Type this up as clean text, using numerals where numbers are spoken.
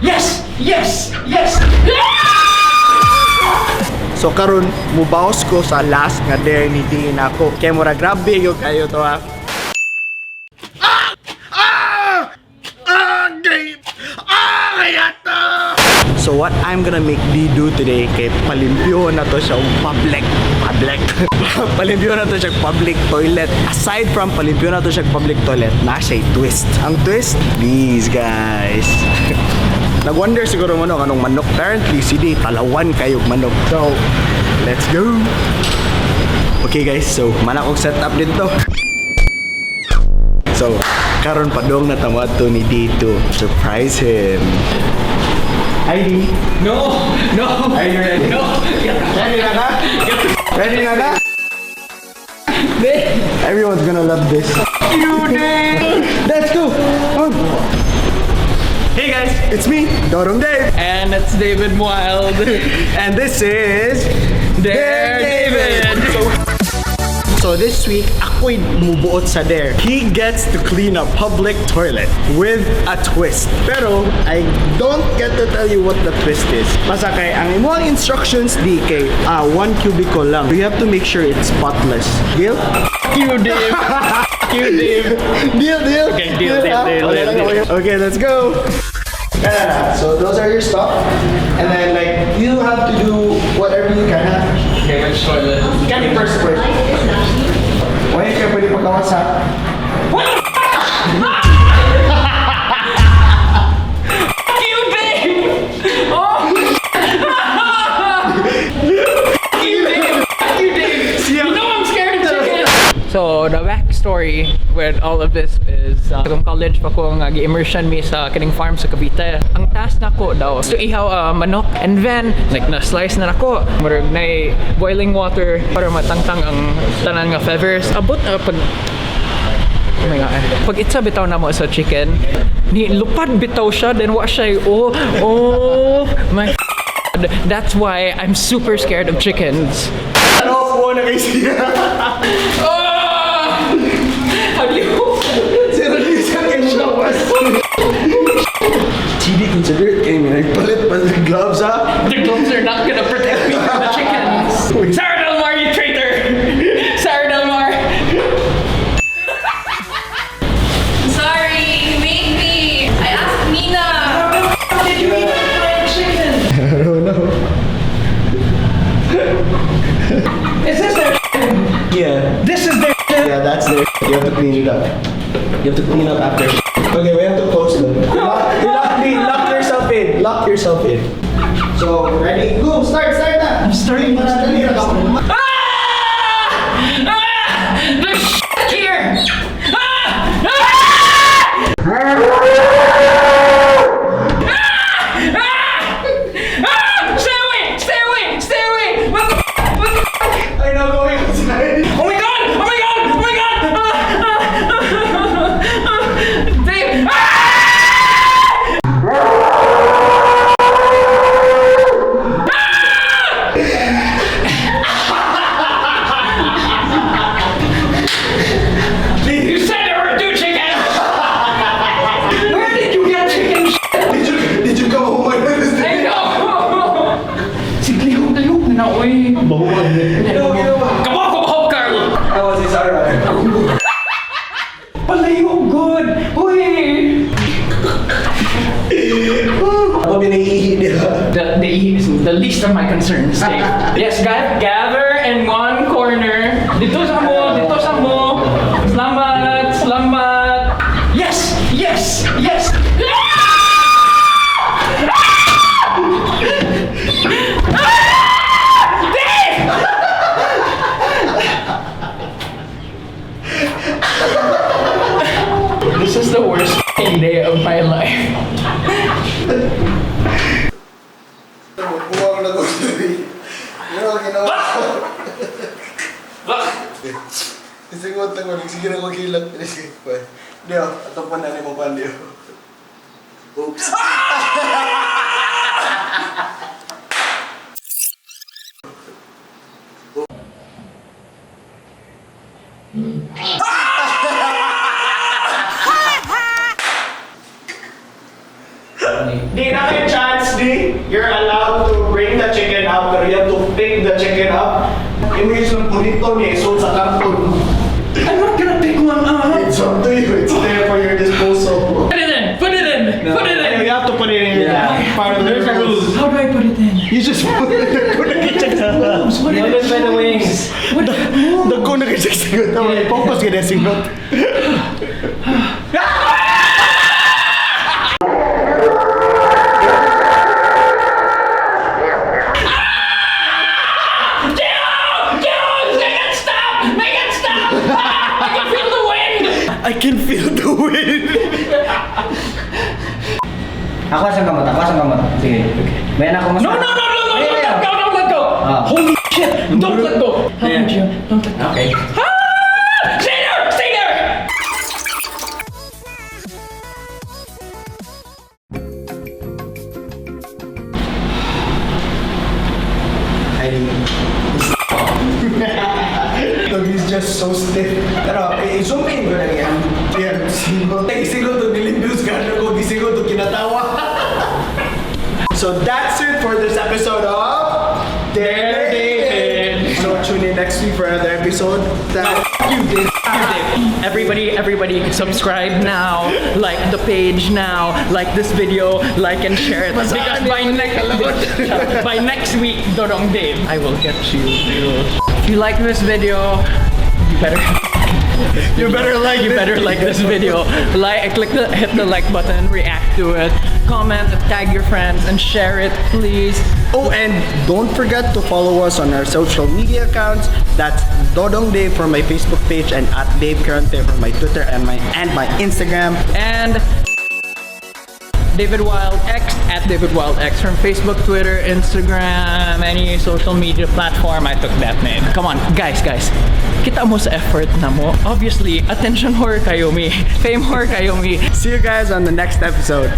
Yes! Yes! Yes! So karon mubaos ko sa last nga dare ni Dean ako. Kaya mura grabe yung kayo to ha. So what I'm gonna make D do today, kay palimpyo na to siya public. Palimpyo na to siya public toilet. Aside from palimpyo na to siya public toilet, na siya twist. Ang twist, these guys. Nag-wonder siguro mo no, anong manok. Apparently, si D, talawan kayong manok. So, let's go! Okay guys, so manakog setup dito. So, karon padong natamad to ni D to surprise him. Hi D! No! No! Are you ready? No! Ready na ka? Ready na ka? Everyone's gonna love this. You did! Let's go! Oh. Hey guys, it's me, Dorong Dave. And it's David Wild. And this is Dare David! So this week, ako'y mubuot sa dare. He gets to clean a public toilet with a twist. Pero, I don't get to tell you what the twist is. Basta kay, ang imong instructions di kay, one cubicle lang. You have to make sure it's spotless. Deal? You Dave! You Dave! Deal? Okay, deal. Okay, let's go! So those are your stuff. And then like, you have to do whatever you can. Okay, which toilet? Can you first wait? Why ka pwede pagkawas ha? You Dave! Oh! You Dave! You Dave! You know I'm scared of chicken! So, the backstory with all of this is kung college pa ko nga gi-immersion mi sa kining farm sa Cavite. Ang task nako daw to ihaw manok, and then like na-slice na nako. Murag na boiling water para matangtang ang tanan nga feathers. Abot pag oh my god. Pag itsa bitaw na mo sa chicken, ni lupad bitaw siya, then wa siya oh my god. That's why I'm super scared of chickens. Ano po na guys? How do you? Zero reason can show us. TD considerate kayo may nagpalit pa ng gloves ha? The gloves are not gonna protect me from the chickens. Sarah Delmar, you traitor! Sarah Delmar! Sorry, you made me. I asked Nina. How did you eat that fried chicken? I don't know. Is this their Yeah. This is their Yeah, that's there. You have to clean it up. You have to clean up after. Okay, we have to close them. Lock yourself in. Lock yourself in. So, ready? Go! Start na! I'm starting. There's shit here. Stay away! Stay away! Stay away! What the I know, going outside. Oh my god! Oh my god! Oh my god! Dave! You said there were two chickens! Where did you get chicken shit? Did you come home with this? I know! Siglihog na oy. Bahuan niya. Come on, Carl! How was his alright? Palayo, good! Uy! Ako binahihi niya. The is the least of my concerns. Dave. Yes, gather in one corner. Dito sa mo, dito sa mo. Selamat, selamat. Yes, yes, yes. This is the worst day of my life. Buwag na to. Ginawa. Kasi ko lang, sige na ko kilat. Hindi o, atong panani mo pa, hindi o. Oops. Dave, Another chance, D. You're allowed to bring the chicken out, pero you have to pick the chicken up. Image ng punito niya, isuot sa karton. I'm not gonna pick one up. It's up to you. It's there for your disposal. Put it in. Put it in. No. Put it in. You have to put it in. Yeah. Part of the rules. How do I put it in? You just put it in. What is by the wings? What? Dagko na kasi sigot. Focus ka na sigot. I can feel the wind. Ako asang kamot. Sige. Bayan ako mas. No! Let go! Holy shit! Don't let go! Help me, Gio. Don't let go. Okay. Stay there! Look, he's just so stiff. Pero, zoom in ko lang yan. Yan, singo. Isigo to nilimbus ka na ko. Isigo to kinatawa. So that's it for this episode of David. So tune in next week for another episode. You did. Everybody subscribe now, like the page now, like this video, like and share it. Because by next week, Dodong Dave, I will get you. If you like this video, you better like this video. Hit the like button, react to it, comment, tag your friends, and share it, please. Oh, and don't forget to follow us on our social media accounts. That's Dodong Dave for my Facebook page and at Dave Currente for my Twitter and my Instagram. And David Wild X at David Wild X from Facebook, Twitter, Instagram, any social media platform. I took that name. Come on, guys. Kita mo sa effort na mo. Obviously, attention whore kayo mi. Fame whore kayo mi. See you guys on the next episode.